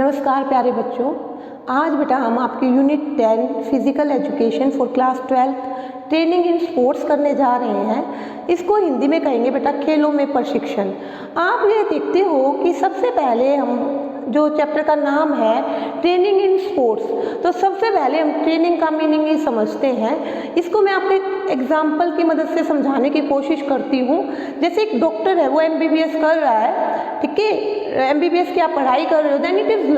नमस्कार प्यारे बच्चों, आज बेटा हम आपकी unit 10 physical education for class 12 training in sports करने जा रहे हैं। इसको हिंदी में कहेंगे बेटा खेलों में प्रशिक्षण। आप ये देखते हो कि सबसे पहले हम जो चैप्टर का नाम है ट्रेनिंग इन स्पोर्ट्स, तो सबसे पहले हम ट्रेनिंग का मीनिंग ही समझते हैं। इसको मैं आपको एक एग्जाम्पल की मदद से समझाने की कोशिश करती हूँ। जैसे एक डॉक्टर है, वो MBBS कर रहा है, ठीक है, MBBS की आप पढ़ाई कर रहे हो, देन इट इज़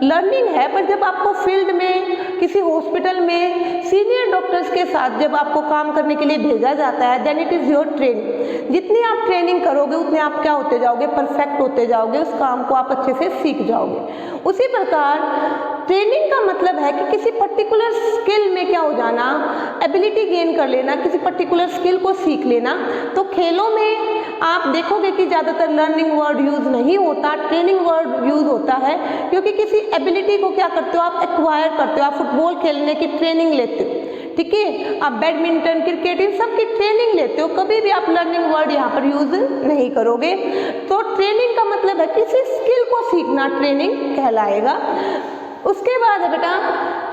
लर्निंग है। पर जब आपको फील्ड में किसी हॉस्पिटल में सीनियर डॉक्टर्स के साथ जब आपको काम करने के लिए भेजा जाता है, then it is your training. जितनी आप ट्रेनिंग करोगे उतने आप क्या होते जाओगे, परफेक्ट होते जाओगे, उस काम को आप अच्छे से सीख जाओगे। उसी प्रकार ट्रेनिंग का मतलब है कि किसी पर्टिकुलर स्किल में क्या हो जाना, एबिलिटी गेन कर लेना, किसी पर्टिकुलर स्किल को सीख लेना। तो खेलों में आप देखोगे कि ज़्यादातर लर्निंग वर्ड यूज़ नहीं होता, ट्रेनिंग वर्ड यूज़ होता है, क्योंकि किसी एबिलिटी को क्या करते हो, आप एक्वायर करते हो। आप फुटबॉल खेलने की ट्रेनिंग लेते हो, ठीक है, आप बैडमिंटन, क्रिकेट, इन सब की ट्रेनिंग लेते हो। कभी भी आप लर्निंग वर्ड यहाँ पर यूज़ नहीं करोगे। तो ट्रेनिंग का मतलब है किसी स्किल को सीखना, ट्रेनिंग कहलाएगा। उसके बाद है बेटा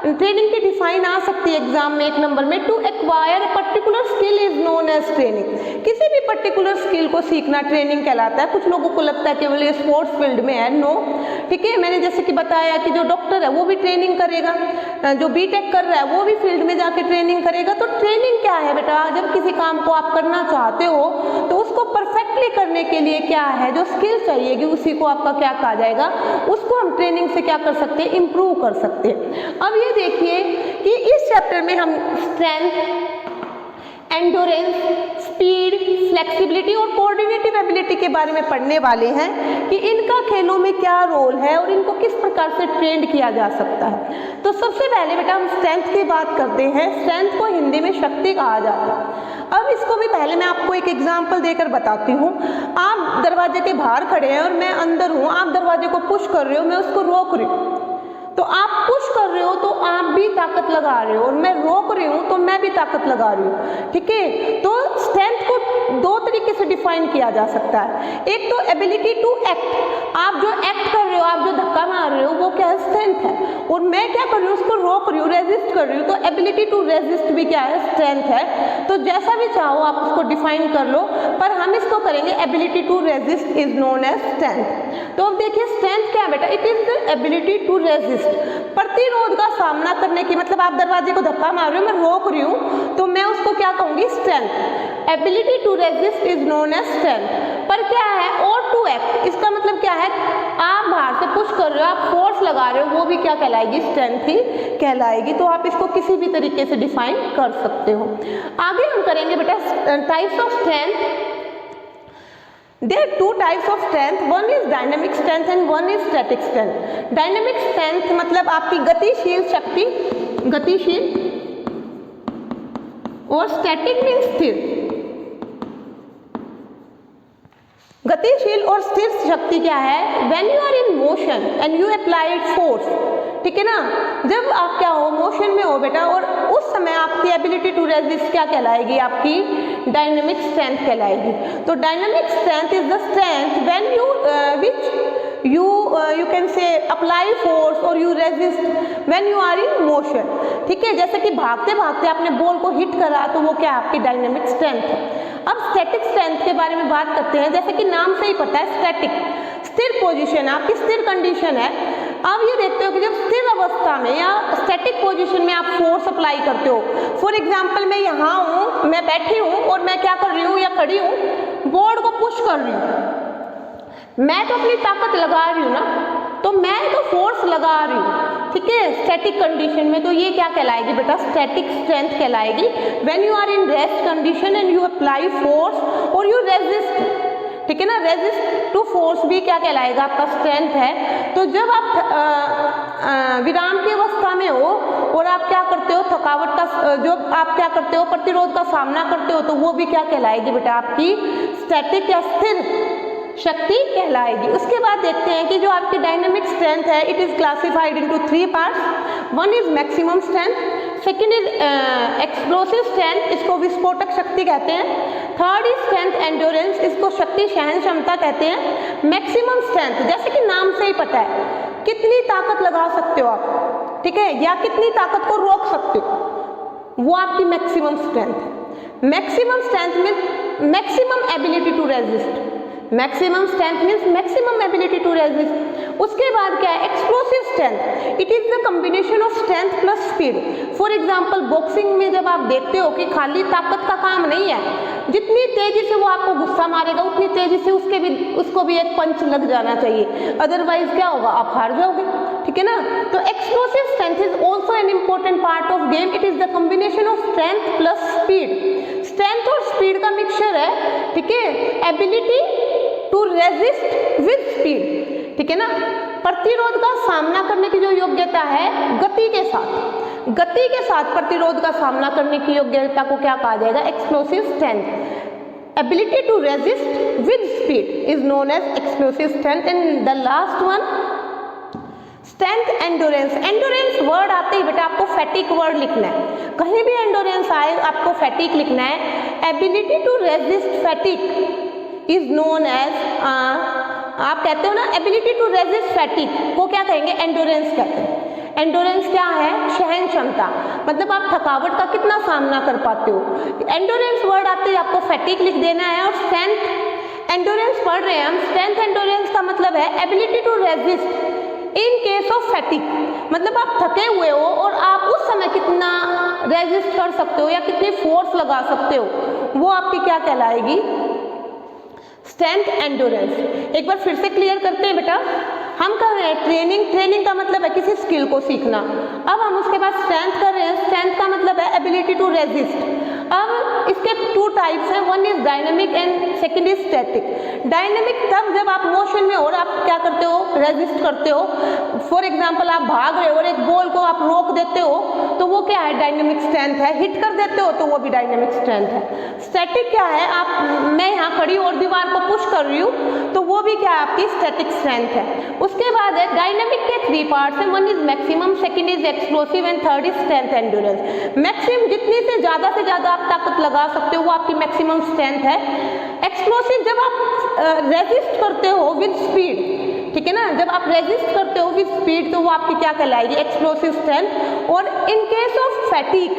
ट्रेनिंग की डिफाइन आ सकती है एग्जाम में 1 नंबर में, to acquire a particular skill is known as training. किसी भी पर्टिकुलर स्किल को सीखना ट्रेनिंग कहलाता है। कुछ लोगों को लगता है केवल ये स्पोर्ट्स फील्ड में है, नो, ठीक है। मैंने जैसे कि बताया कि जो डॉक्टर है वो भी ट्रेनिंग करेगा, जो बीटेक कर रहा है वो भी फील्ड में जाके ट्रेनिंग करेगा। तो ट्रेनिंग क्या है बेटा, जब किसी काम को आप करना चाहते हो तो उसको परफेक्टली करने के लिए क्या है, जो स्किल चाहिएगी उसी को आपका क्या कहा जाएगा, उसको हम ट्रेनिंग से क्या कर सकते हैं, इंप्रूव कर सकते हैं। अब ये देखिए कि इस चैप्टर में हम स्ट्रेंथ, एंडोरेंस, स्पीड, फ्लेक्सिबिलिटी और कोऑर्डिनेटिव एबिलिटी के बारे में पढ़ने वाले हैं कि इनका खेलों में क्या रोल है और इनको किस प्रकार से ट्रेंड किया जा सकता है। तो सबसे पहले बेटा हम स्ट्रेंथ की बात करते हैं। स्ट्रेंथ को हिंदी में शक्ति कहा जाता है। अब इसको भी पहले मैं आपको एक एग्जाम्पल देकर बताती हूँ। आप दरवाजे के बाहर खड़े हैं और मैं अंदर हूँ, आप दरवाजे को पुश कर रहे हो, मैं उसको रोक रही हूँ। तो आप पुश कर रहे हो तो आप भी ताकत लगा रहे हो, और मैं रोक रही हूँ तो मैं भी ताकत लगा रही हूँ, ठीक है। तो स्ट्रेंथ को 2 तरीके से डिफाइन किया जा सकता है। एक तो एबिलिटी टू एक्ट, आप जो एक्ट कर रहे हो, आप जो धक्का मार रहे हो, वो क्या है, स्ट्रेंथ है। और मैं क्या कर रही हूँ, उसको रोक रही हूँ, रेजिस्ट कर रही हूँ, तो एबिलिटी टू रेजिस्ट भी क्या है, स्ट्रेंथ है। तो जैसा भी चाहो आप उसको डिफाइन कर लो, पर हम इसको करेंगे ability to resist is known as strength. तो अब देखिए स्ट्रेंथ क्या है बेटा, it is the ability to resist, प्रतिरोध का सामना करने की, मतलब आप दरवाजे को धक्का मार रहे हो, मैं रोक रही हूँ, तो मैं उसको क्या कहूंगी, strength. Ability to resist is known as strength. पर क्या है, और टू एक्ट, इसका मतलब क्या है, आप बाहर से पुश कर रहे हो, आप फोर्स लगा रहे हो, वो भी क्या कहलाएगी, स्ट्रेंथ ही कहलाएगी। तो आप इसको किसी भी तरीके से डिफाइन कर सकते हो। आगे हम करेंगे बेटा types of strength. There are 2 types of strength, one is dynamic strength and one is static strength. Dynamic strength मतलब आपकी गतिशील शक्ति, गतिशील, और static means स्थिर। गतिशील और स्थिर शक्ति क्या है, when you are in motion and you applied force, ठीक है ना, जब आप क्या हो, मोशन में हो बेटा, और उस समय आपकी एबिलिटी टू रेजिस्ट क्या कहलाएगी, आपकी डायनेमिक स्ट्रेंथ कहलाएगी। तो dynamic strength is the strength when you which you can say apply force और you resist when you are in motion, ठीक है। जैसे कि भागते भागते आपने बॉल को हिट करा, तो वो क्या आपकी डायनेमिक स्ट्रेंथ है। अब स्टैटिक स्ट्रेंथ के बारे में बात करते हैं। जैसे कि नाम से ही पता है, स्टैटिक, स्थिर पोजीशन, आपकी स्थिर कंडीशन है। अब ये देखते हो कि जब स्थिर अवस्था में या स्टैटिक पोजीशन में आप फोर्स अप्लाई करते हो, फॉर एग्जांपल मैं यहाँ हूँ, मैं बैठी हूँ और मैं क्या कर रही हूँ या खड़ी हूँ, बोर्ड को पुश कर रही हूँ, मैं तो अपनी ताकत लगा रही हूँ ना, तो मैं तो फोर्स लगा रही हूँ, ठीक है, स्टैटिक कंडीशन में। तो ये क्या कहलाएगी बेटा, स्टैटिक स्ट्रेंथ कहलाएगी। When you are in rest condition and you apply force और यू रेजिस्ट, ठीक है ना, रेजिस्ट टू फोर्स भी क्या कहलाएगा, आपका स्ट्रेंथ है। तो जब आप विराम की अवस्था में हो और आप क्या करते हो, थकावट का जो आप क्या करते हो, प्रतिरोध का सामना करते हो, तो वो भी क्या कहलाएगी बेटा, आपकी स्टैटिक या स्थिर शक्ति कहलाएगी। उसके बाद देखते हैं कि जो आपकी डायनेमिक स्ट्रेंथ है, it is classified into 3 parts. One is maximum strength, second is explosive strength, इसको विस्फोटक शक्ति कहते हैं। थर्ड इज स्ट्रेंथ एंड्योरेंस, इसको शक्ति सहन क्षमता कहते हैं। मैक्सिमम स्ट्रेंथ, जैसे कि नाम से ही पता है कितनी ताकत लगा सकते हो आप, ठीक है, या कितनी ताकत को रोक सकते हो, वो आपकी मैक्सिमम स्ट्रेंथ है। Maximum strength means maximum ability to resist, maximum strength means maximum ability to resist. उसके बाद क्या है, explosive strength, it is the combination of strength plus speed. For example boxing में जब आप देखते हो कि खाली ताकत का काम नहीं है, जितनी तेजी से वो आपको गुस्सा मारेगा उतनी तेजी से उसको भी एक पंच लग जाना चाहिए, अदरवाइज क्या होगा, आप हार जाओगे, ठीक है ना। तो explosive strength is also an important part of game, it is the combination of strength plus speed. Strength और स्पीड का मिक्सचर है, ठीक है, ability to resist with speed, ठीक है ना। प्रतिरोध का सामना करने की जो योग्यता है गति के साथ, गति के साथ प्रतिरोध का सामना करने की योग्यता को क्या कहा जाएगा, explosive strength. Ability to resist with speed is known as explosive strength. And the last one strength endurance. Endurance word आते ही बेटा आपको फैटिक वर्ड लिखना है, कहीं भी एंडोरेंस आए आपको फैटिक लिखना है। Ability to resist fatigue is known as, आप कहते हो ना एबिलिटी टू रेजिस्ट फैटिक को क्या कहेंगे, एंडोरेंस कहते हैं। एंडोरेंस क्या है, सहन क्षमता, मतलब आप थकावट का कितना सामना कर पाते हो। एंडोरेंस वर्ड आते ही आपको फैटिक लिख देना है। और स्ट्रेंथ एंडोरेंस पढ़ रहे हैं हम, स्ट्रेंथ एंडोरेंस का मतलब है ability to resist in case of fatigue, मतलब आप थके हुए हो और आप उस समय कितना रेजिस्ट कर सकते हो या कितनी फोर्स लगा सकते हो, वो आपकी क्या कहलाएगी, स्ट्रेंथ एंडोरेंस। एक बार फिर से क्लियर करते हैं बेटा, हम कर रहे हैं ट्रेनिंग, ट्रेनिंग का मतलब है किसी स्किल को सीखना। अब हम उसके बाद स्ट्रेंथ कर रहे हैं, स्ट्रेंथ का मतलब है एबिलिटी टू रेजिस्ट। अब इसके टू टाइप्स हैं, one is dynamic and second is static. Dynamic तब जब आप मोशन में हो और आप क्या करते हो, रेजिस्ट करते हो। फॉर एग्जांपल आप भाग रहे हो और एक बॉल को आप रोक देते हो तो वो क्या है, डायनेमिक स्ट्रेंथ है। हिट कर देते हो तो वो भी डायनेमिक स्ट्रेंथ है। स्टैटिक क्या है, आप मैं यहाँ खड़ी और दीवार को पुश कर रही हूँ तो वो भी क्या है, आपकी स्टैटिक स्ट्रेंथ है। उसके बाद है डायनेमिक के थ्री पार्ट्स हैं, one is maximum, second is explosive and third is strength endurance. Maximum जितनी से ज्यादा आप ताकत लगा सकते हो वो आपकी मैक्सिमम स्ट्रेंथ है। एक्सप्लोसिव जब आप रेजिस्ट करते हो विद स्पीड, ठीक है ना, जब आप रेजिस्ट करते हो विद स्पीड तो वो आपकी क्या कहलाएगी, एक्सप्लोसिव स्ट्रेंथ। और इन केस ऑफ फैटिक,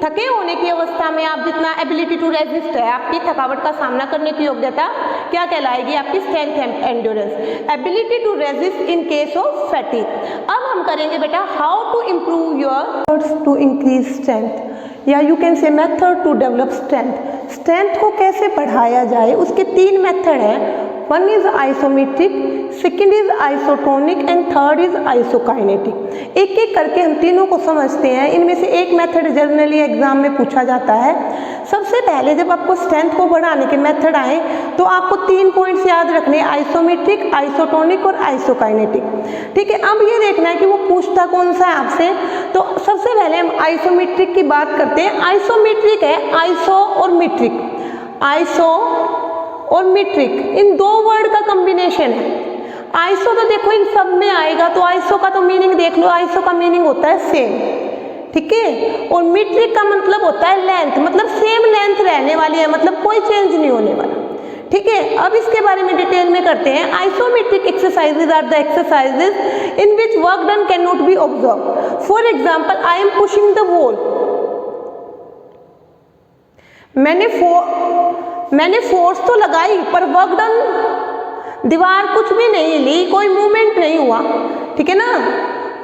थके होने की अवस्था में आप जितना एबिलिटी टू रेजिस्ट है, आपकी थकावट का सामना करने की योग्यता क्या कहलाएगी, आपकी strength endurance. Ability to resist in case of fatigue. अब हम करेंगे बेटा how to improve your to increase strength, या you can say method to develop strength. Strength को कैसे बढ़ाया जाए, उसके तीन मेथड हैं। One is isometric, second is isotonic and third is isokinetic. एक एक करके हम तीनों को समझते हैं। इनमें से एक मेथड जनरली एग्जाम में पूछा जाता है। सबसे पहले जब आपको स्ट्रेंथ को बढ़ाने के मेथड आए तो आपको 3 पॉइंट्स याद रखने, आइसोमेट्रिक, आइसोटोनिक और आइसोकाइनेटिक, ठीक है। अब ये देखना है कि वो पूछता कौन सा है आपसे। तो सबसे पहले हम आइसोमेट्रिक की बात करते हैं। आइसोमेट्रिक है आइसो और मीट्रिक, आइसो और मीट्रिक, इन दो वर्ड का कॉम्बिनेशन है। आइसो तो देखो इन सब में आएगा, तो आइसो का तो मीनिंग देख लो, आइसो का मीनिंग होता है सेम, ठीक है। और मीट्रिक का मतलब होता है लेंथ, मतलब सेम लेंथ रहने वाली है, मतलब कोई चेंज नहीं होने वाला, ठीक है। अब इसके बारे में डिटेल में करते हैं। Isometric exercises are the exercises in which work done can not be observe. For example I am pushing the wall, मैंने फोर्स तो लगाई पर वर्क डन, दीवार कुछ भी नहीं हिली, कोई मूवमेंट नहीं हुआ, ठीक है ना।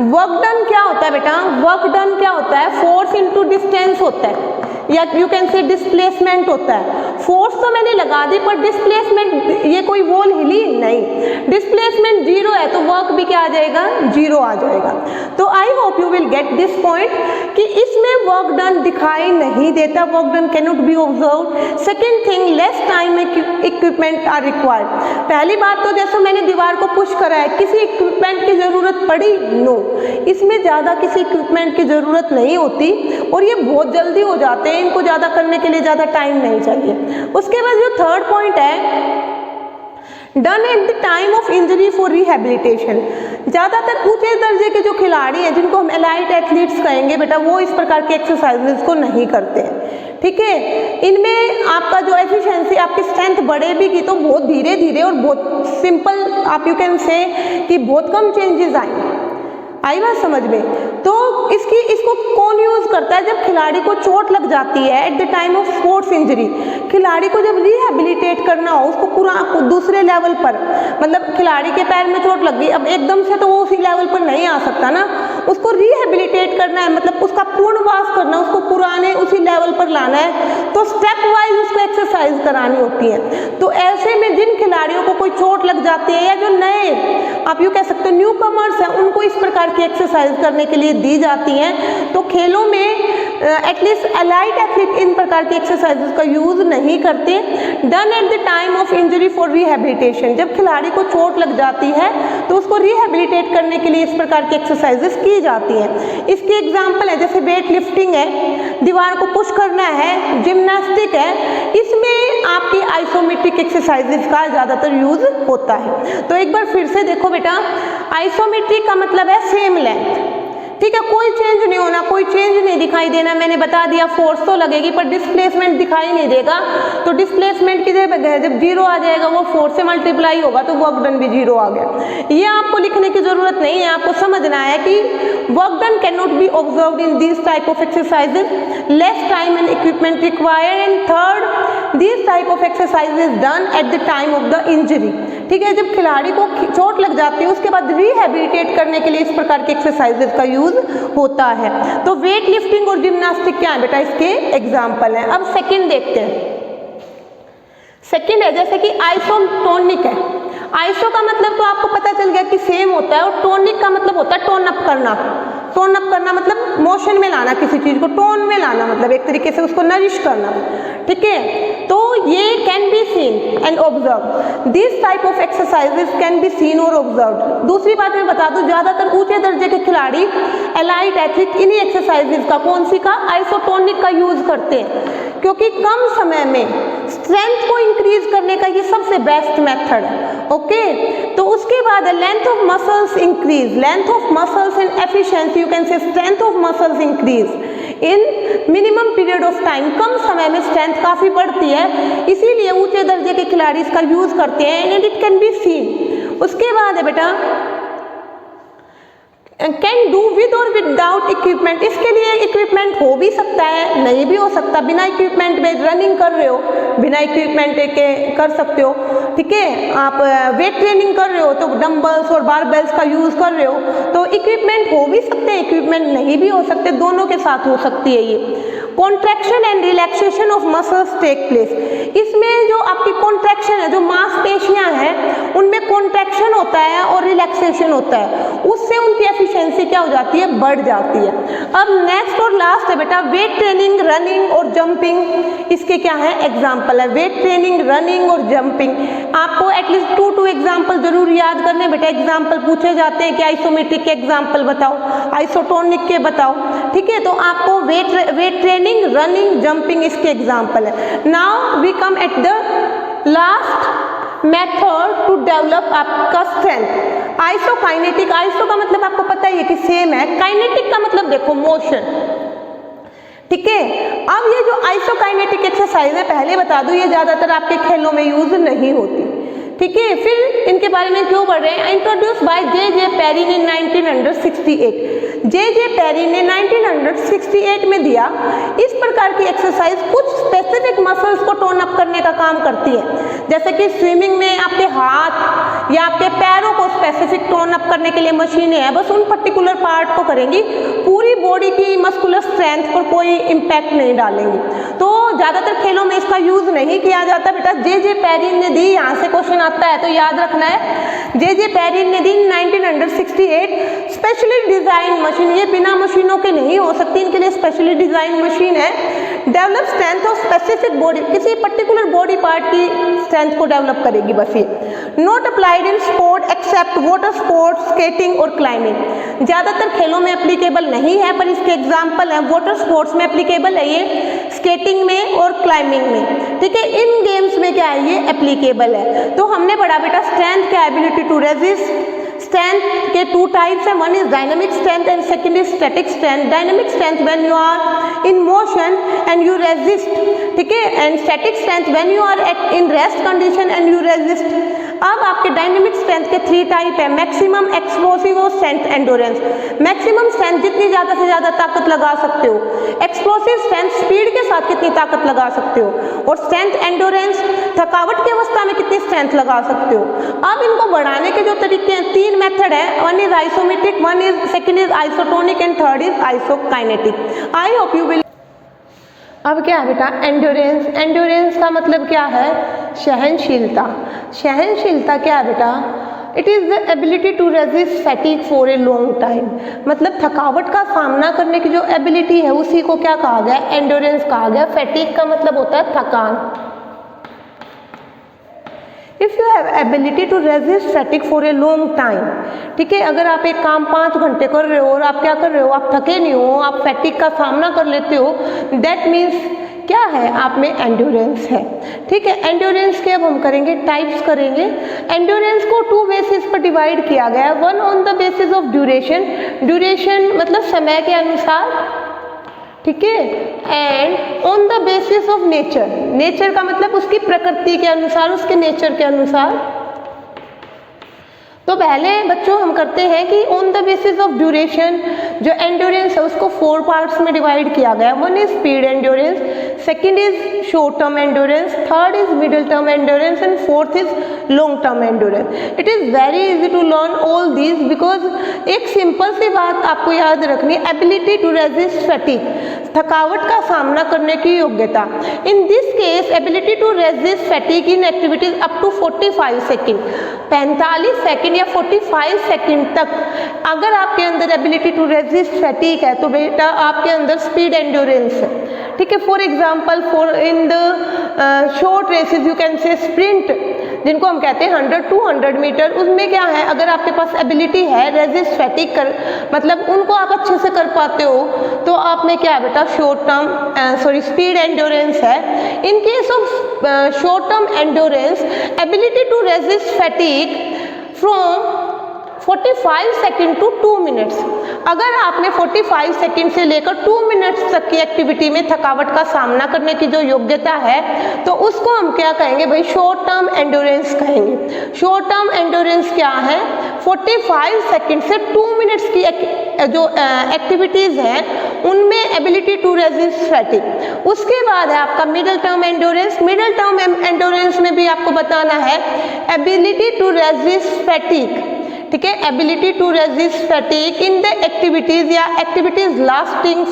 वर्क डन क्या होता है बेटा, वर्क डन क्या होता है, फोर्स इनटू डिस्टेंस होता है, या यू कैन से डिस्प्लेसमेंट होता है। फोर्स तो मैंने लगा दी पर डिस्प्लेसमेंट, ये कोई वॉल हिली नहीं, डिस्प्लेसमेंट जीरो है तो वर्क भी क्या आ जाएगा, जीरो आ जाएगा। तो I hope you will get this point कि इसमें वर्क डन दिखाई नहीं देता, work done can not be observe. Second thing, less time equipment are required. पहली बात तो जैसे मैंने दीवार को पुश करा है, किसी इक्विपमेंट की जरूरत पड़ी, नो, इसमें ज़्यादा किसी इक्विपमेंट की ज़रूरत नहीं होती और ये बहुत जल्दी हो जाते हैं, इनको ज़्यादा करने के लिए ज़्यादा टाइम नहीं चाहिए। उसके बाद जो थर्ड पॉइंट है, done at the time of injury for rehabilitation. ज़्यादातर ऊंचे दर्जे के जो खिलाड़ी हैं जिनको हम एलाइट एथलीट्स कहेंगे बेटा, वो इस प्रकार के एक्सरसाइजेज को नहीं करते हैं, ठीक है। इनमें आपका जो एफिशिएंसी, आपकी स्ट्रेंथ बढ़ेगी तो बहुत धीरे धीरे और बहुत सिंपल, आप यू कैन से कि बहुत कम चेंजेस आएंगे। आई बात समझ में? तो इसको कौन यूज करता है? जब खिलाड़ी को चोट लग जाती है at the time of sports injury, खिलाड़ी को जब रिहेबिलिटेट करना हो, उसको पूरा दूसरे लेवल पर, मतलब खिलाड़ी के पैर में चोट लग गई, अब एकदम से तो वो उसी लेवल पर नहीं आ सकता ना, उसको रिहेबिलिटेट करना है, मतलब उसका पुनर्वास करना, उसको पुराने उसी लेवल पर लाना है, तो स्टेप वाइज उसको एक्सरसाइज करानी होती है। तो ऐसे में जिन खिलाड़ियों को कोई चोट लग जाती है या जो नए, आप यूँ कह सकते हो न्यू कमर्स हैं, उनको इस प्रकार की एक्सरसाइज करने के लिए दी जाती हैं। तो खेलों में एटलीस्ट एलाइड एथलीट इन प्रकार की एक्सरसाइजेस का यूज नहीं करते। Done at the time of injury for rehabilitation, जब खिलाड़ी को चोट लग जाती है तो उसको रिहेबिलिटेट करने के लिए इस प्रकार की एक्सरसाइजेस की जाती हैं। इसके एग्जाम्पल है जैसे वेट लिफ्टिंग है, दीवार को पुश करना है, जिम्नास्टिक है, इसमें आपकी आइसोमेट्रिक एक्सरसाइजेस का ज़्यादातर यूज होता है। तो एक बार फिर से देखो बेटा, आइसोमेट्रिक का मतलब है सेम लेंथ, ठीक है, कोई चेंज नहीं होना, कोई चेंज नहीं दिखाई देना। मैंने बता दिया फोर्स तो लगेगी पर डिस्प्लेसमेंट दिखाई नहीं देगा, तो डिस्प्लेसमेंट की जगह जब जीरो आ जाएगा वो फोर्स से मल्टीप्लाई होगा तो वर्क डन भी जीरो आ गया। ये आपको लिखने की जरूरत नहीं है, आपको समझना है कि work done can not B observed in this type of exercises, less time and equipment required, and third this type of exercises done at the time of the injury. ठीक है, जब खिलाड़ी को चोट लग जाती है उसके बाद रिहेबिलिटेट करने के लिए इस प्रकार के एक्सरसाइजेज का यूज होता है। तो वेट लिफ्टिंग और जिम्नास्टिक क्या है बेटा, इसके एग्जाम्पल हैं। अब सेकंड देखते हैं। सेकंड है जैसे कि आइसोटोनिक है। आइसो का मतलब तो आपको पता चल गया कि सेम होता है, और टोनिक का मतलब होता है टोन अप करना। टोन अप करना मतलब मोशन में लाना, किसी चीज को टोन में लाना, मतलब एक तरीके से उसको नरिश करना। ठीक है, तो ये can be seen and observe, this type of exercises can be seen और ऑब्जर्व। दूसरी बात मैं बता दूं, ज्यादातर ऊंचे दर्जे के खिलाड़ी एलाइट एथलीट इन्हीं एक्सरसाइजेस का, कौन सी का, आइसोटोनिक का यूज करते हैं, क्योंकि कम समय में स्ट्रेंथ को इंक्रीज करने का ये सबसे बेस्ट मेथड है। ओके, तो उसके बाद length of muscles increase, length of muscles and efficiency, you can say strength of muscles increase in minimum period of time. कम समय में स्ट्रेंथ काफी बढ़ती है, इसीलिए ऊंचे दर्जे के खिलाड़ी इसका यूज करते हैं, and it can be seen. उसके बाद है बेटा कैन डू विद और विदाउट इक्विपमेंट। इसके लिए इक्विपमेंट हो भी सकता है, नहीं भी हो सकता। बिना इक्विपमेंट में रनिंग कर रहे हो, बिना इक्विपमेंट के कर सकते हो। ठीक है, आप वेट ट्रेनिंग कर रहे हो तो डंबल्स और बारबेल्स का यूज कर रहे हो, तो इक्विपमेंट हो भी सकते हैं, इक्विपमेंट नहीं भी हो सकते, दोनों के साथ हो सकती है ये। Contraction and relaxation of muscles take place. इसमें जो आपकी कॉन्ट्रैक्शन है, जो मांसपेशियां हैं उनमें कॉन्ट्रैक्शन होता है और रिलैक्सेशन होता है, उससे उनकी एफिशिएंसी क्या हो जाती है, बढ़ जाती है। अब नेक्स्ट और लास्ट है बेटा वेट ट्रेनिंग, रनिंग और जंपिंग। इसके क्या है, एग्जाम्पल है। वेट ट्रेनिंग, रनिंग और जंपिंग, आपको एटलीस्ट 2 एग्जाम्पल जरूर याद करने बेटा। एग्जाम्पल पूछे जाते हैं कि आइसोमेट्रिक के एग्जाम्पल बताओ, आइसोटोनिक के बताओ। ठीक है, तो आपको वेट ट्रेनिंग, रनिंग, जंपिंग इसके एग्जाम्पल है। Now we come at the last method to develop आपका स्ट्रेंथ, आइसोकाइनेटिक। आइसो का मतलब आपको पता ही है कि सेम है, काइनेटिक का मतलब देखो मोशन। ठीक है, अब ये जो आइसोकाइनेटिक एक्सरसाइज है, पहले बता दूं ये ज्यादातर आपके खेलों में यूज नहीं होती। ठीक है, फिर इनके बारे में क्यों पढ़ रहे हैं, introduce by J Perrin in 1968। J Perrin ने 1968 में दिया। इस प्रकार की एक्सरसाइज कुछ स्पेसिफिक मसल्स को टोन अप करने का काम करती है, जैसे कि स्विमिंग में आपके हाथ या आपके पैरों को स्पेसिफिक टोन अप करने के लिए मशीनें हैं, बस उन पर्टिकुलर पार्ट को करेंगी, पूरी बॉडी की मस्कुलर स्ट्रेंथ पर कोई इम्पैक्ट नहीं डालेंगी। तो ज्यादातर खेलों में इसका यूज नहीं किया जाता बेटा। जे पेरिन ने दी, यहाँ से क्वेश्चन आता है तो याद रखना है। जे पेरिन ने दी 1968 स्पेशली डिजाइन मशीन, ये बिना मशीनों के नहीं हो सकती, इनके लिए स्पेशली डिजाइन मशीन है। Develop strength of specific body, किसी पर्टिकुलर बॉडी पार्ट की स्ट्रेंथ को डेवलप करेगी बस ये। Not applied in sport except water sports, skating और क्लाइंबिंग। ज्यादातर खेलों में एप्लीकेबल नहीं है, पर इसके एग्जाम्पल है। वाटर स्पोर्ट्स में एप्लीकेबल है ये, स्केटिंग में और क्लाइंबिंग में। ठीक है, इन गेम्स में क्या है, ये एप्लीकेबल है। तो हमने पढ़ा बेटा स्ट्रेंथ क्या, एबिलिटी टू रेजिस्ट, स्ट्रेंथ के टू टाइप्स है, one is dynamic strength and second is static strength. Dynamic strength when you are in motion and you resist, ठीक है, and static strength when you are in rest condition and you resist. अब आपके dynamic strength के 3 type है, maximum, explosive और strength endurance. Maximum strength जितनी ज़्यादा से ज़्यादा ताकत लगा सकते हो, एक्सप्लोसिव स्ट्रेंथ स्पीड के साथ कितनी ताकत लगा सकते हो, और स्ट्रेंथ एंडोरेंस थकावट की अवस्था में कितनी स्ट्रेंथ लगा सकते हो। अब इनको बढ़ाने के जो तरीके हैं, 3 मेथड है, one is isometric, one is second is isotonic and third is isokinetic. I hope you will. अब क्या है बेटा, एंडोरेंस। एंडोरेंस का मतलब क्या है, सहनशीलता। सहनशीलता क्या है बेटा, it is the ability to resist fatigue for a long time. मतलब थकावट का सामना करने की जो एबिलिटी है उसी को क्या कहा गया, एंडोरेंस कहा गया। फैटिग का मतलब होता है थकान। If you have ability to resist fatigue for a long time, ठीक है, अगर आप एक काम 5 घंटे कर रहे हो और आप क्या कर रहे हो, आप थके नहीं हो, आप फैटिग का सामना कर लेते हो, दैट मीन्स क्या है, आप में एंड्योरेंस है। ठीक है, एंड्योरेंस के अब हम करेंगे टाइप्स करेंगे। एंड्योरेंस को 2 बेसिस पर डिवाइड किया गया है। One on the basis of duration, duration मतलब समय के अनुसार, ठीक है, and on the basis of nature, nature का मतलब उसकी प्रकृति के अनुसार, उसके नेचर के अनुसार। तो पहले बच्चों हम करते हैं कि on the basis of duration जो एंड्योरेंस है उसको 4 पार्ट्स में डिवाइड किया गया है। One is speed endurance, second is short term endurance, third is middle term endurance and fourth is long term endurance. It is very easy to learn all these because एक simple सी बात आपको याद रखनी, ability to resist fatigue, थकावट का सामना करने की योग्यता। In this case ability to resist fatigue in activities up to 45 second, 45 second या 45 सेकंड तक अगर आपके अंदर एबिलिटी टू रेजिस्ट फैटिग है तो बेटा आपके अंदर स्पीड एंड्योरेंस है। ठीक है, for example for in the short races you can say sprint, जिनको हम कहते हैं 100-200 मीटर, उसमें क्या है, अगर आपके पास एबिलिटी है रेजिस्ट फैटिग कर, मतलब उनको आप अच्छे से कर पाते हो, तो आप में क्या है बेटा, शॉर्ट टर्म स्पीड एंड्योरेंस है। In case of short term endurance ability to resist fatigue from 45 second to 2 minutes. अगर आपने 45 सेकेंड से लेकर 2 मिनट्स तक की एक्टिविटी में थकावट का सामना करने की जो योग्यता है तो उसको हम क्या कहेंगे भाई, शॉर्ट टर्म एंड्योरेंस कहेंगे। शॉर्ट टर्म एंड्योरेंस क्या है, 45 सेकेंड से 2 मिनट्स की जो एक्टिविटीज़ हैं उनमें एबिलिटी टू रेजिस्ट फैटिग। उसके बाद है आपका middle term endurance. Middle term endurance में भी आपको बताना है एबिलिटी टू रेजिस्ट फैटिग, ठीक है, ability to resist fatigue in the activities या activities lasting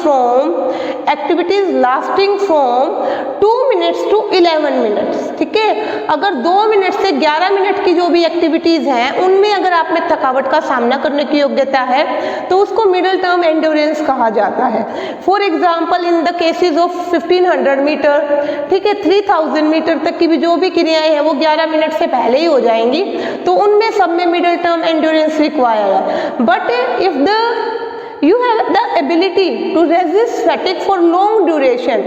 from 2 minutes to 11 minutes. ठीक है, अगर 2 मिनट से 11 मिनट की जो भी एक्टिविटीज हैं उनमें अगर आप में थकावट का सामना करने की योग्यता है तो उसको मिडिल टर्म एंड्योरेंस कहा जाता है। For example in the cases of 1500 metre, ठीक है, 3000 मीटर तक की भी जो भी क्रियाएं हैं वो 11 मिनट से पहले ही हो जाएंगी, तो उनमें सब में मिडिल टर्म एंड्योरेंस required है। But if you have the ability to resist fatigue for long duration,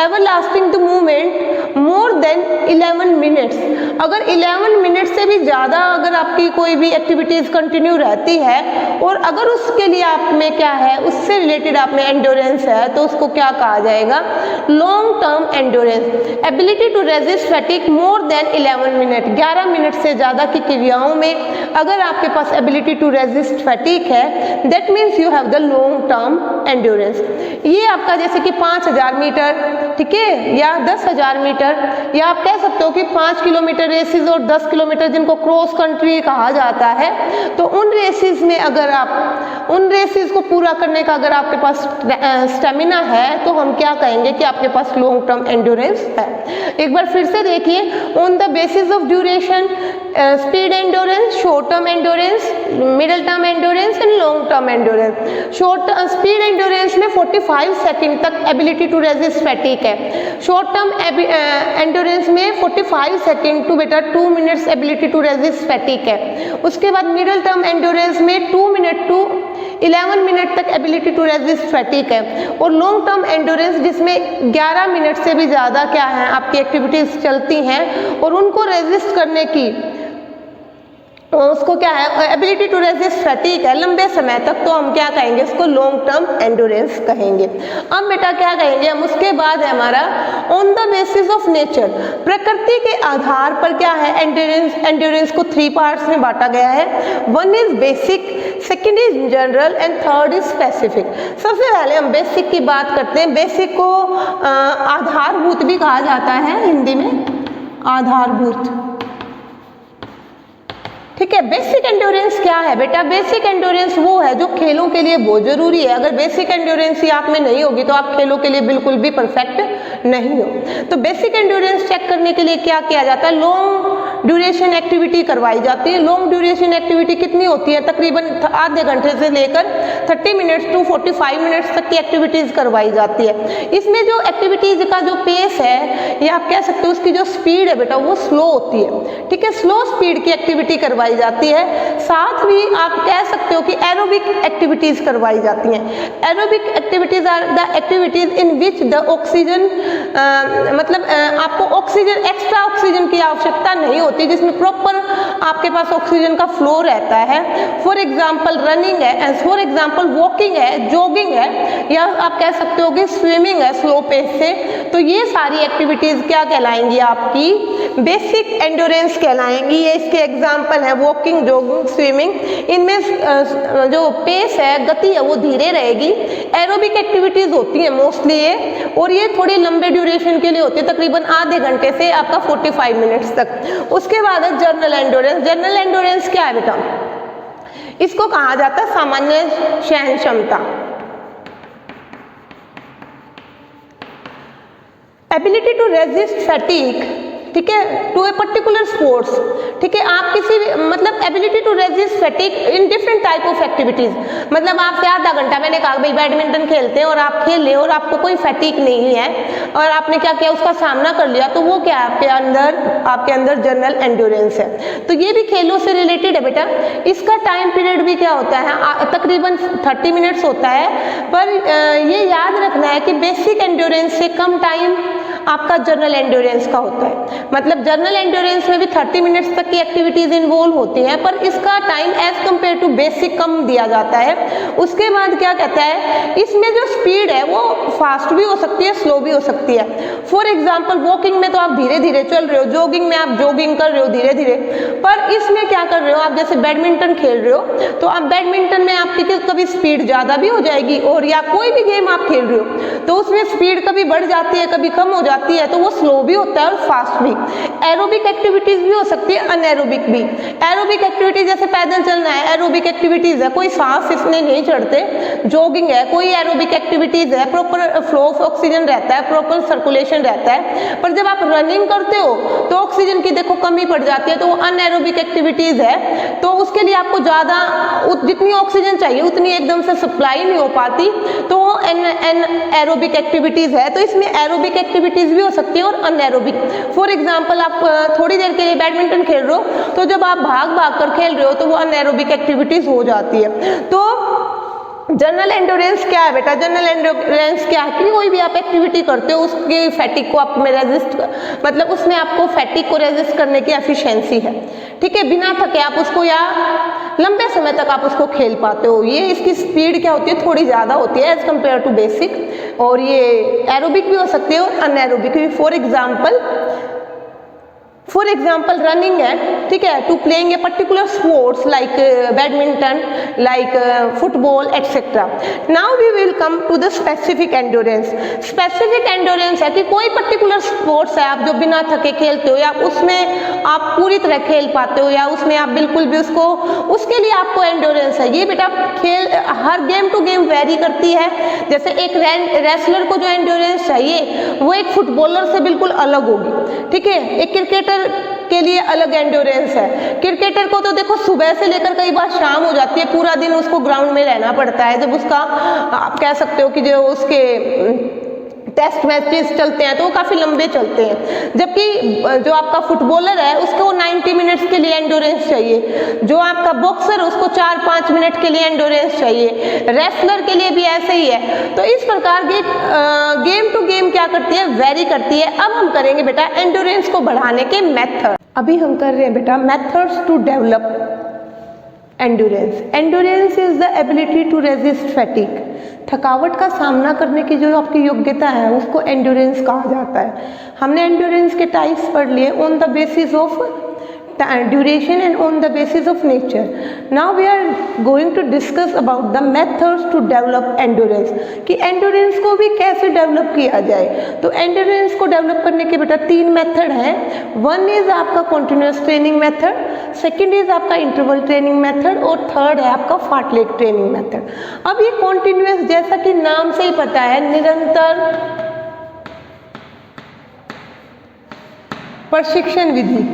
everlasting the movement more than 11 minutes, अगर 11 मिनट से भी ज़्यादा अगर आपकी कोई भी एक्टिविटीज़ कंटिन्यू रहती है और अगर उसके लिए आप में क्या है, उससे रिलेटेड आप में एंड्योरेंस है, तो उसको क्या कहा जाएगा, long term endurance. Ability to resist fatigue more than 11 minute, 11 minute से ज़्यादा की क्रियाओं में अगर आपके पास एबिलिटी टू रेजिस्ट फैटिग है, that means you have the long term endurance. ये आपका जैसे कि 5000 मीटर, ठीक है, या 10,000 मीटर, या आप कह सकते हो कि 5 किलोमीटर रेसेस और 10 किलोमीटर जिनको क्रॉस कंट्री कहा जाता है, तो उन रेसेस में अगर आप उन रेसेस को पूरा करने का अगर आपके पास स्टेमिना है तो हम क्या कहेंगे कि आपके पास लॉन्ग टर्म एंड्योरेंस है। एक बार फिर से देखिए, on the basis of duration speed endurance, short term endurance, middle term endurance and long term endurance. Short speed endurance में 45 सेकंड तक एबिलिटी टू रेजिस्ट फैटिग है। शॉर्ट टर्म एंड्योरेंस में 45 second to बेटा 2 minutes ability to resist fatigue है। उसके बाद middle term endurance में 2 minute to 11 minute तक एबिलिटी टू रेजिस्ट फैटिग है। और लॉन्ग टर्म एंड्योरेंस जिसमें 11 मिनट से भी ज़्यादा क्या है आपकी एक्टिविटीज़ चलती हैं और उनको रेजिस्ट करने की उसको क्या है, एबिलिटी टू रेजिस्ट फैटिग है लंबे समय तक, तो हम क्या कहेंगे उसको लॉन्ग टर्म एंडोरेंस कहेंगे। अब बेटा क्या कहेंगे हम, उसके बाद है हमारा on the basis of nature, प्रकृति के आधार पर क्या है एंडोरेंस, एंडोरेंस को 3 पार्ट्स में बांटा गया है। 1 is basic, second is general and third is specific. सबसे पहले हम बेसिक की बात करते हैं। बेसिक को आधारभूत भी कहा जाता है हिंदी में, आधारभूत, ठीक है। बेसिक एंड्योरेंस क्या है बेटा, बेसिक एंड्योरेंस वो है जो खेलों के लिए बहुत जरूरी है। अगर बेसिक एंड्योरेंस ही आप में नहीं होगी तो आप खेलों के लिए बिल्कुल भी परफेक्ट नहीं हो। तो बेसिक एंड्योरेंस चेक करने के लिए क्या किया जाता है, लॉन्ग ड्यूरेशन एक्टिविटी करवाई जाती है। लॉन्ग ड्यूरेशन एक्टिविटी कितनी होती है, तकरीबन आधे घंटे से लेकर 30 मिनट्स टू 45 मिनट्स तक की एक्टिविटीज करवाई जाती है। इसमें जो एक्टिविटीज का जो पेस है या आप कह सकते हो उसकी जो स्पीड है बेटा वो स्लो होती है, ठीक है। स्लो स्पीड की एक्टिविटी करवाई जाती है। साथ भी आप कह सकते हो कि एरोबिक एक्टिविटीज करवाई जाती हैं। Aerobic activities are the activities in which the oxygen, मतलब आपको ऑक्सीजन, एक्स्ट्रा ऑक्सीजन की आवश्यकता नहीं होती, जिसमें प्रॉपर आपके पास ऑक्सीजन का फ्लो रहता है। फॉर एग्जाम्पल रनिंग है, फॉर एग्जाम्पल वॉकिंग है, जॉगिंग है, या आप कह सकते हो कि स्विमिंग है स्लो पेस से। तो ये सारी एक्टिविटीज क्या कहलाएंगी, आपकी बेसिक एंड्योरेंस कहलाएंगी। ये इसके एग्जाम्पल है वॉकिंग, जॉगिंग, स्विमिंग। इनमें जो पेस है, गति है, वो धीरे रहेगी। एरोबिक एक्टिविटीज होती है मोस्टली ये, और ये थोड़ी लंबे ड्यूरेशन के लिए होती है, तकरीबन आधे घंटे से आपका 45 मिनट्स तक। उसके बाद है जनरल एंड्योरेंस। जनरल एंड्योरेंस क्या है बेटा, इसको कहा जाता है सामान्य सहन क्षमता। एबिलिटी टू रेजिस्ट फैटिग, ठीक है, टू ए पर्टिकुलर स्पोर्ट्स, ठीक है। आप किसी भी मतलब ability to resist fatigue in different type of activities, मतलब आपसे आधा घंटा, मैंने कहा भाई बैडमिंटन खेलते हैं और आप खेल रहे हो और आपको कोई फैटिग नहीं है और आपने क्या किया उसका सामना कर लिया, तो वो क्या है आपके अंदर जनरल एंड्योरेंस है। तो ये भी खेलों से रिलेटेड है बेटा। इसका टाइम पीरियड भी क्या होता है, तकरीबन 30 मिनट्स होता है। पर ये याद रखना है कि बेसिक एंड्योरेंस से कम टाइम आपका जनरल एंड्योरेंस का होता है। मतलब जनरल एंड्योरेंस में भी 30 मिनट्स तक की एक्टिविटीज इन्वॉल्व होती हैं, पर इसका time as compare to basic कम दिया जाता है। उसके बाद क्या कहता है, इसमें जो स्पीड है वो फास्ट भी हो सकती है, स्लो भी हो सकती है। फॉर एग्जाम्पल वॉकिंग में तो आप धीरे धीरे चल रहे हो, जॉगिंग में आप जॉगिंग कर रहे हो धीरे धीरे, पर इसमें क्या कर रहे हो आप, जैसे बैडमिंटन खेल रहे हो तो आप बैडमिंटन में आपकी कभी स्पीड ज़्यादा भी हो जाएगी, और या कोई भी गेम आप खेल रहे हो तो उसमें स्पीड कभी बढ़ जाती है कभी कम हो जाती है, तो वो स्लो भी होता है और फास्ट भी। एरोबिक एक्टिविटीज भी हो सकती है, अनएरोबिक भी। एरोबिक एक्टिविटीज जैसे पैदल चलना है, एरोबिक एक्टिविटीज है, कोई सांस इसमें नहीं चढ़ते। जॉगिंग है, कोई एरोबिक एक्टिविटीज है, प्रॉपर फ्लो ऑफ ऑक्सीजन रहता है, प्रॉपर सर्कुलेशन रहता है। पर जब आप रनिंग करते हो तो ऑक्सीजन की देखो कमी पड़ जाती है, तो वो अनएरोबिक एक्टिविटीज है। तो उसके लिए आपको ज़्यादा जितनी ऑक्सीजन चाहिए उतनी एकदम से सप्लाई नहीं हो पाती, तो वो एरोबिक एक्टिविटीज है। तो इसमें एरोबिक एक्टिविटीज भी हो सकती है और अनएरोबिक। फॉर एग्जाम्पल आप थोड़ी देर के लिए बैडमिंटन खेल रहे हो, तो जब आप भाग भाग कर खेल रहे हो तो वो अनएरोबिक एक्टिविटीज हो जाती है। तो जनरल एंड्योरेंस क्या है बेटा, जनरल एंड्योरेंस क्या है कि कोई भी आप एक्टिविटी करते हो उसके फैटिक को आप में रेजिस्ट, मतलब उसमें आपको फैटिक को रेजिस्ट करने की एफिशिएंसी है, ठीक है। बिना थके आप उसको या लंबे समय तक आप उसको खेल पाते हो। ये इसकी स्पीड क्या होती है, थोड़ी ज़्यादा होती है एज कम्पेयर टू बेसिक, और ये एरोबिक भी हो सकती है और अनएरोबिक भी। फॉर एग्जाम्पल रनिंग है, ठीक है, to playing a particular sports like badminton, like football etcetera. Now we will come to the specific endurance. Specific endurance है कि कोई पर्टिकुलर स्पोर्ट्स है आप जो बिना थके खेलते हो, या उसमें आप पूरी तरह खेल पाते हो, या उसमें आप बिल्कुल भी उसके लिए आपको एंड्योरेंस है। ये बेटा खेल हर गेम टू गेम वेरी करती है। जैसे एक रेसलर को जो एंड्योरेंस चाहिए वो एक फुटबॉलर से बिल्कुल अलग होगी, ठीक है। एक क्रिकेटर के लिए अलग एंड्योरेंस है। क्रिकेटर को तो देखो सुबह से लेकर कई बार शाम हो जाती है, पूरा दिन उसको ग्राउंड में रहना पड़ता है। जब उसका आप कह सकते हो कि जो उसके टेस्ट मैचेस चलते हैं तो वो काफ़ी लंबे चलते हैं, जबकि जो आपका फुटबॉलर है उसको 90 मिनट्स के लिए एंड्योरेंस चाहिए। जो आपका बॉक्सर उसको 4-5 मिनट के लिए एंड्योरेंस चाहिए। रेसलर के लिए भी ऐसे ही है। तो इस प्रकार की गेम टू गेम क्या करती है, वेरी करती है। अब हम करेंगे बेटा एंड्योरेंस को बढ़ाने के मेथड। अभी हम कर रहे हैं बेटा methods to develop endurance, endurance is the ability to resist fatigue, थकावट का सामना करने की जो आपकी योग्यता है उसको एंड्योरेंस कहा जाता है। हमने एंड्योरेंस के टाइप्स पढ़ लिए on the basis of duration and on the basis of nature. Now we are going to discuss about the methods to develop endurance, कि endurance को भी कैसे डेवलप किया जाए। तो endurance को डेवलप करने के बेटा 3 मेथड हैं। वन इज आपका continuous training method, second is आपका इंटरवल ट्रेनिंग मेथड और थर्ड है आपका फार्टलेक ट्रेनिंग मेथड। अब ये continuous जैसा कि नाम से ही पता है निरंतर प्रशिक्षण विधि,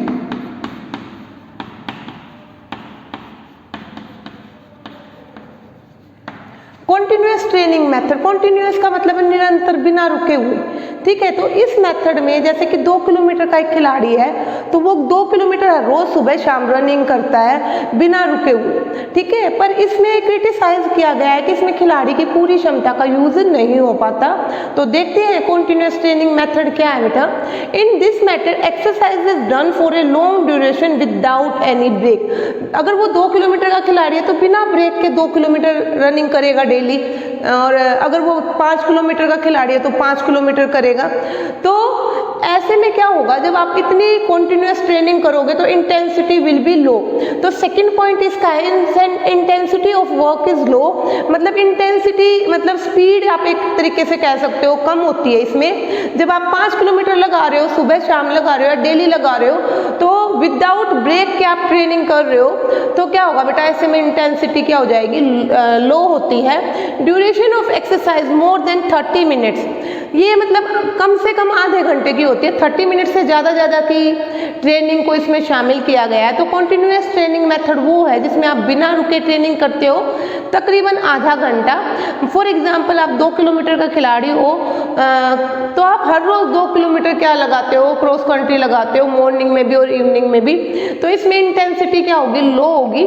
कॉन्टिन्यूस ट्रेनिंग मेथड, कॉन्टिन्यूस का मतलब है निरंतर बिना रुके हुए, ठीक है। तो इस मेथड में जैसे कि 2 किलोमीटर का एक खिलाड़ी है तो वो 2 किलोमीटर रोज सुबह शाम रनिंग करता है बिना रुके हुए, ठीक है। पर इसमें क्रिटिसाइज किया गया है कि इसमें खिलाड़ी की पूरी क्षमता का यूज नहीं हो पाता। तो देखते हैं कॉन्टिन्यूस ट्रेनिंग मेथड क्या है बेटा। In this method exercise is done for a long duration without any break. अगर वो 2 किलोमीटर का खिलाड़ी है तो बिना ब्रेक के 2 किलोमीटर रनिंग करेगा डेली, और अगर वो 5 किलोमीटर का खिलाड़ी है तो 5 किलोमीटर करेगा। तो ऐसे में क्या होगा, जब आप इतनी कॉन्टिन्यूस ट्रेनिंग करोगे तो इंटेंसिटी विल बी लो। तो सेकंड पॉइंट इसका है इंटेंसिटी ऑफ वर्क इज लो, मतलब इंटेंसिटी मतलब स्पीड आप एक तरीके से कह सकते हो कम होती है इसमें। जब आप 5 किलोमीटर लगा रहे हो, सुबह शाम लगा रहे हो, डेली लगा रहे हो, तो विदाउट ब्रेक के आप ट्रेनिंग कर रहे हो तो क्या होगा बेटा, ऐसे में इंटेंसिटी क्या हो जाएगी, लो होती है। Duration of exercise more than 30 minutes, ये मतलब कम से कम आधे घंटे की होती है। 30 मिनट से ज़्यादा की ट्रेनिंग को इसमें शामिल किया गया है। तो कॉन्टिन्यूस ट्रेनिंग मेथड वो है जिसमें आप बिना रुके ट्रेनिंग करते हो तकरीबन आधा घंटा। फॉर एग्जांपल आप 2 किलोमीटर का खिलाड़ी हो तो आप हर रोज़ 2 किलोमीटर क्या लगाते हो, क्रॉस कंट्री लगाते हो, मॉर्निंग में भी और इवनिंग में भी। तो इसमें इंटेंसिटी क्या होगी, लो होगी।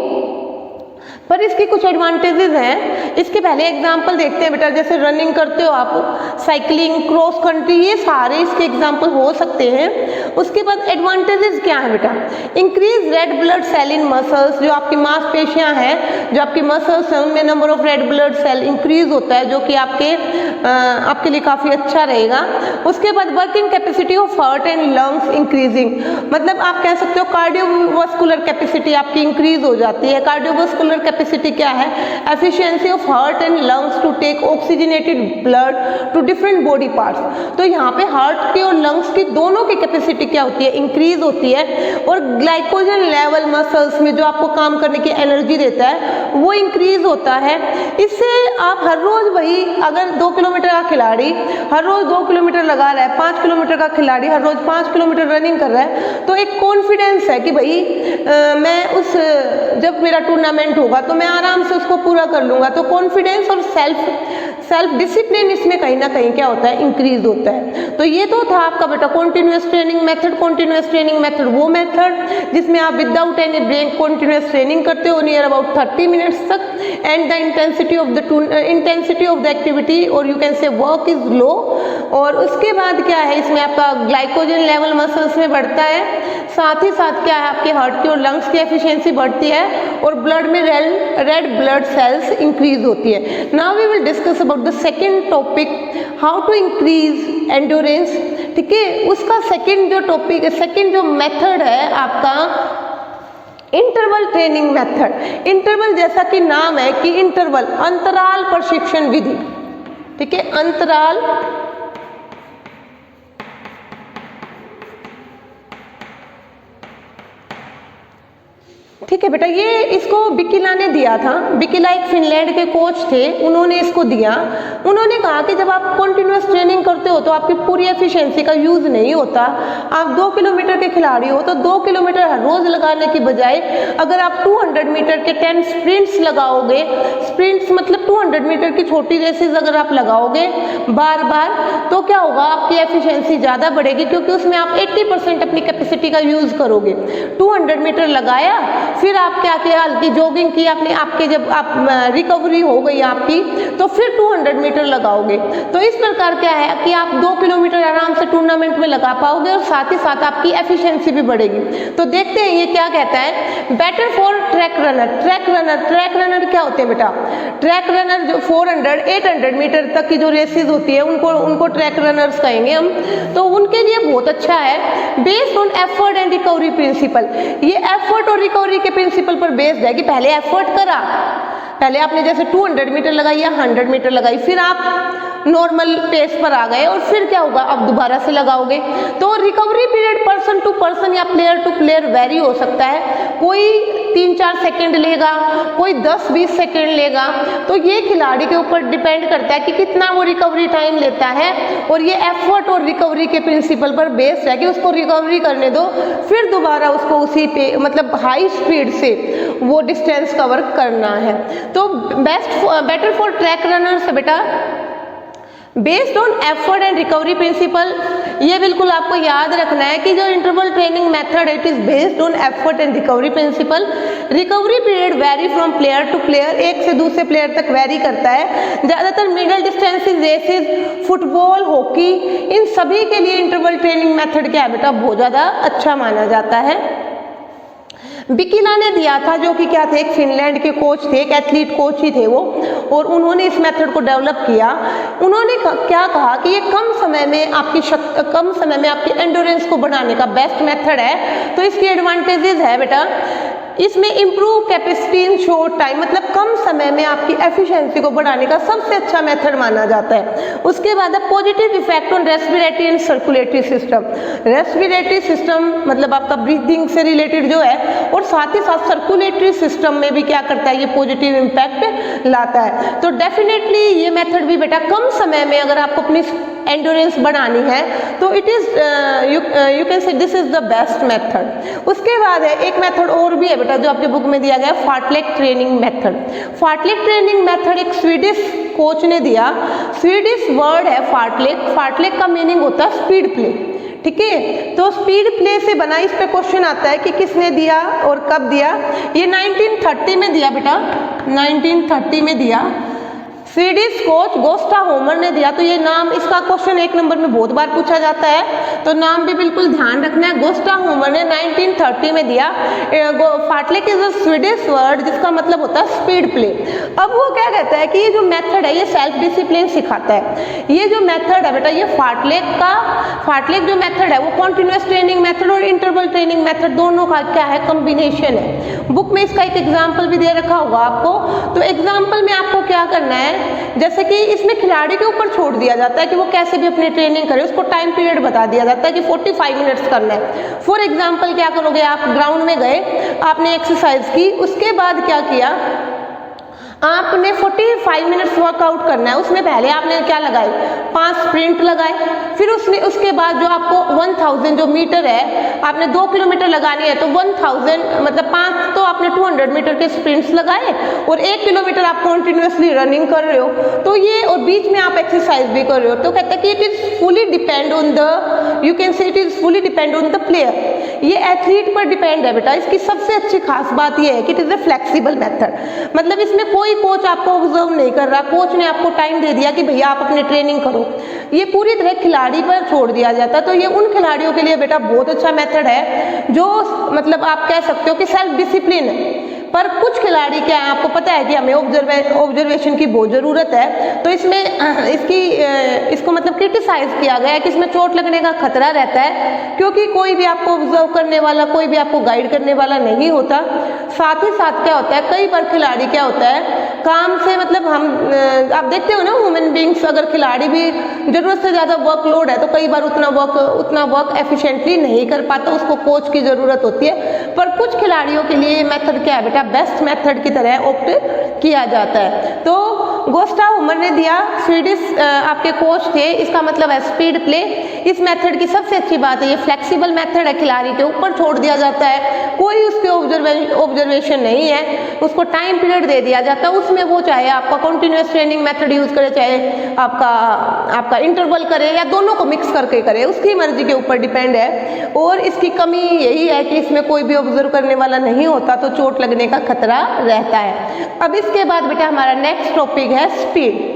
पर इसके कुछ एडवांटेजेस हैं। इसके पहले एग्जांपल देखते हैं बेटा, जैसे रनिंग करते हो आप, साइकिलिंग, क्रॉस कंट्री, ये सारे इसके एग्जांपल हो सकते हैं। उसके बाद एडवांटेजेस क्या है बेटा, increase red blood cell in muscles, जो आपकी मांसपेशियां हैं, जो आपकी मसल्स हैं उनमें number of red blood cell increase होता है, जो कि आपके लिए काफ़ी अच्छा रहेगा। उसके बाद working capacity of heart and lungs increasing, मतलब आप कह सकते हो कार्डियोवास्कुलर कैपेसिटी आपकी इंक्रीज हो जाती है। कार्डियोवास्कुलर कैपेसिटी क्या है, efficiency of heart and lungs to take oxygenated blood to different body parts. तो यहाँ पे हार्ट की और लंग्स की दोनों की कैपेसिटी क्या होती है, इंक्रीज होती है। और ग्लाइकोजन लेवल मसल्स में जो आपको काम करने की एनर्जी देता है वो इंक्रीज होता है। इससे आप हर रोज वही, अगर 2 किलोमीटर का खिलाड़ी हर रोज 2 किलोमीटर लगा रहा है, 5 किलोमीटर का खिलाड़ी हर रोज 5 किलोमीटर रनिंग कर रहा है, तो एक कॉन्फिडेंस है कि भाई मैं जब मेरा टूर्नामेंट होगा तो मैं आराम से उसको पूरा कर लूंगा। तो कॉन्फिडेंस और सेल्फ डिसिप्लिन इसमें कहीं ना कहीं क्या होता है, इंक्रीज होता है। तो ये तो था आपका बेटा continuous training method. Continuous training method वो मेथड जिसमें आप without any break continuous training करते हो नियर अबाउट 30 मिनट्स तक, and the intensity of the activity और you can say work is low. और उसके बाद क्या है, इसमें आपका ग्लाइकोजन लेवल मसल्स में बढ़ता है, साथ ही साथ क्या है, आपके हार्ट की और लंग्स की एफिशिएंसी बढ़ती है और ब्लड में रेड ब्लड सेल्स इंक्रीज होती है। Now we will discuss about the second topic, how to increase endurance, ठीक है। उसका सेकंड जो मेथड है आपका इंटरवल ट्रेनिंग मेथड। इंटरवल जैसा कि नाम है कि इंटरवल अंतराल प्रशिक्षण विधि, ठीक है, अंतराल ठीक है बेटा। ये इसको बिकिला ने दिया था, बिकिला एक फिनलैंड के कोच थे, उन्होंने इसको दिया। उन्होंने कहा कि जब आप कंटिन्यूअस ट्रेनिंग करते हो तो आपकी पूरी एफिशिएंसी का यूज नहीं होता। आप 2 किलोमीटर के खिलाड़ी हो तो 2 किलोमीटर हर रोज लगाने की बजाय अगर आप 200 मीटर के 10 स्प्रिंट्स लगाओगे, स्प्रिंट्स मतलब 200 मीटर की छोटी रेसेस अगर आप लगाओगे बार बार, तो क्या होगा, आपकी एफिशिएंसी ज़्यादा बढ़ेगी, क्योंकि उसमें आप 80% अपनी कैपेसिटी का यूज करोगे। 200 मीटर लगाया फिर आप क्या किया, हल्की जॉगिंग की आपने, आपके जब आप रिकवरी हो गई आपकी, तो फिर 200 मीटर लगाओगे। तो इस प्रकार क्या है कि आप 2 किलोमीटर आराम से टूर्नामेंट में लगा पाओगे और साथ ही साथ आपकी एफिशिएंसी भी बढ़ेगी। तो देखते हैं ये क्या कहता है, better for track runner. Track runner क्या होते हैं बेटा, ट्रैक रनर जो 400-800 मीटर तक की जो रेसेस होती है उनको ट्रैक रनर्स कहेंगे हम, तो उनके लिए बहुत अच्छा है। Based on effort and recovery principle, ये एफर्ट और रिकवरी के प्रिंसिपल पर बेस्ड है कि पहले एफर्ट करा, पहले आपने जैसे 200 मीटर लगाई या 100 मीटर लगाई, फिर आप नॉर्मल पेस पर आ गए और फिर क्या होगा, अब दोबारा से लगाओगे। तो recovery period person to person या प्लेयर टू प्लेयर वेरी हो सकता है, कोई 3-4 सेकंड लेगा, कोई 10-20 सेकंड लेगा। तो ये खिलाड़ी के ऊपर डिपेंड करता है कि कितना वो रिकवरी टाइम लेता है, और ये एफर्ट और रिकवरी के प्रिंसिपल पर बेस्ड है कि उसको रिकवरी करने दो, फिर दोबारा उसको उसी पे मतलब हाई स्पीड से वो डिस्टेंस कवर करना है। तो बेटर फॉर ट्रैक रनर्स बेटा based on effort and recovery principle, ये बिल्कुल आपको याद रखना है कि जो इंटरवल ट्रेनिंग मेथड है it is based on effort and recovery principle. Recovery period vary from player to player, एक से दूसरे प्लेयर तक वेरी करता है। ज़्यादातर middle distances races, football, hockey, इन सभी के लिए इंटरवल ट्रेनिंग मेथड क्या है बेटा, बहुत ज़्यादा अच्छा माना जाता है। बिकिला ने दिया था, जो कि क्या थे, एक फिनलैंड के कोच थे, एक एथलीट कोच ही थे वो, और उन्होंने इस मेथड को डेवलप किया। उन्होंने क्या कहा कि ये कम समय में आपकी एंडोरेंस को बढ़ाने का बेस्ट मेथड है। तो इसकी एडवांटेजेस है बेटा, इसमें improve capacity in short time, मतलब कम समय में आपकी एफिशिएंसी को बढ़ाने का सबसे अच्छा मेथड माना जाता है। उसके बाद positive effect on respiratory and circulatory system. Respiratory system मतलब आपका ब्रीथिंग से रिलेटेड जो है, और साथ ही साथ सर्कुलेटरी सिस्टम में भी क्या करता है, ये पॉजिटिव इम्पैक्ट लाता है। तो डेफिनेटली ये मेथड भी बेटा कम समय में अगर आपको अपनी एंडोरेंस बढ़ानी है तो इट इज यू कैन से this is the best method. उसके बाद है एक मेथड और भी है बेटा जो आपके बुक में दिया गया, फार्टलेक ट्रेनिंग मेथड। फार्टलेक ट्रेनिंग मेथड एक स्वीडिश कोच ने दिया। स्वीडिश वर्ड है फार्टलेक, फार्टलेक का मीनिंग होता है स्पीड प्ले, ठीक है। तो स्पीड प्ले से बना, इस पे क्वेश्चन आता है कि किसने दिया और कब दिया। ये 1930 में दिया बेटा, 1930 में दिया, स्वीडिश कोच गोस्टा होमर ने दिया। तो ये नाम, इसका क्वेश्चन 1 नंबर में बहुत बार पूछा जाता है, तो नाम भी बिल्कुल ध्यान रखना है। गोस्टा होमर ने 1930 में दिया। फार्टलेक इज अ स्वीडिश वर्ड जिसका मतलब होता है स्पीड प्ले। अब वो क्या कहता है कि ये जो मेथड है ये सेल्फ डिसिप्लिन सिखाता है। ये जो मेथड है बेटा, ये फार्टलेक जो मेथड है वो कॉन्टिन्यूअस ट्रेनिंग मेथड और इंटरवल ट्रेनिंग मेथड दोनों का क्या है, कॉम्बिनेशन है। बुक में इसका एक एग्जाम्पल भी दे रखा होगा आपको। तो एग्जाम्पल में आपको क्या करना है, जैसे कि इसमें खिलाड़ी के ऊपर छोड़ दिया जाता है कि वो कैसे भी अपनी ट्रेनिंग करे, उसको टाइम पीरियड बता दिया जाता है कि 45 मिनट्स करना है। फॉर एग्जांपल क्या करोगे, आप ग्राउंड में गए, आपने एक्सरसाइज की, उसके बाद क्या किया, आपने 45 मिनट्स वर्कआउट करना है। उसमें पहले आपने क्या लगाए, 5 स्प्रिंट लगाए, फिर उसके बाद जो आपको 1000 जो मीटर है, आपने 2 किलोमीटर लगानी है तो 1000 मतलब 5 तो आपने 200 मीटर के स्प्रिंट्स लगाए, और 1 किलोमीटर आप कॉन्टिन्यूसली रनिंग कर रहे हो। तो ये, और बीच में आप एक्सरसाइज भी कर रहे हो। तो कहता है कि it is fully depend on the, you can से it is fully depend on the player. ये एथलीट पर डिपेंड है बेटा। इसकी सबसे अच्छी खास बात ये है कि it is a flexible method, मतलब इसमें कोई कोच आपको ऑब्जर्व नहीं कर रहा, कोच ने आपको टाइम दे दिया कि भैया आप अपनी ट्रेनिंग करो, ये पूरी तरह खिलाड़ी पर छोड़ दिया जाता। तो ये उन खिलाड़ियों के लिए बेटा बहुत अच्छा मेथड है जो मतलब आप कह सकते हो कि सेल्फ डिसिप्लिन है। पर कुछ खिलाड़ी क्या है, आपको पता है कि हमें ऑब्जर्वेशन की बहुत ज़रूरत है। तो इसमें इसको मतलब क्रिटिसाइज किया गया है कि इसमें चोट लगने का खतरा रहता है, क्योंकि कोई भी आपको ऑब्जर्व करने वाला, कोई भी आपको गाइड करने वाला नहीं होता। साथ ही साथ क्या होता है, कई बार खिलाड़ी क्या होता है, काम से मतलब आप देखते हो ना, ह्यूमन बींग्स, अगर खिलाड़ी भी ज़रूरत से ज़्यादा वर्कलोड है तो कई बार उतना वर्क एफिशिएंटली नहीं कर पाता, उसको कोच की ज़रूरत होती है। पर कुछ खिलाड़ियों के लिए ये मेथड क्या है बेटा, बेस्ट मेथड की तरह ऑप्ट किया जाता है। तो गोस्टा होमर ने दिया, स्वीडिश आपके कोच थे, इसका मतलब है स्पीड प्ले। इस मेथड की सबसे अच्छी बात है ये फ्लेक्सिबल मेथड है, खिलाड़ी के ऊपर छोड़ दिया जाता है, कोई उसके ऑब्जर्वेशन नहीं है, उसको टाइम पीरियड दे दिया जाता है, उसमें वो चाहे आपका कंटिन्यूअस ट्रेनिंग मेथड यूज़ करे, चाहे आपका इंटरवल करे या दोनों को मिक्स करके करे, उसकी मर्जी के ऊपर डिपेंड है। और इसकी कमी यही है कि इसमें कोई भी ऑब्जर्व करने वाला नहीं होता तो चोट लगने का खतरा रहता है। अब इसके बाद बेटा हमारा नेक्स्ट टॉपिक है स्पीड।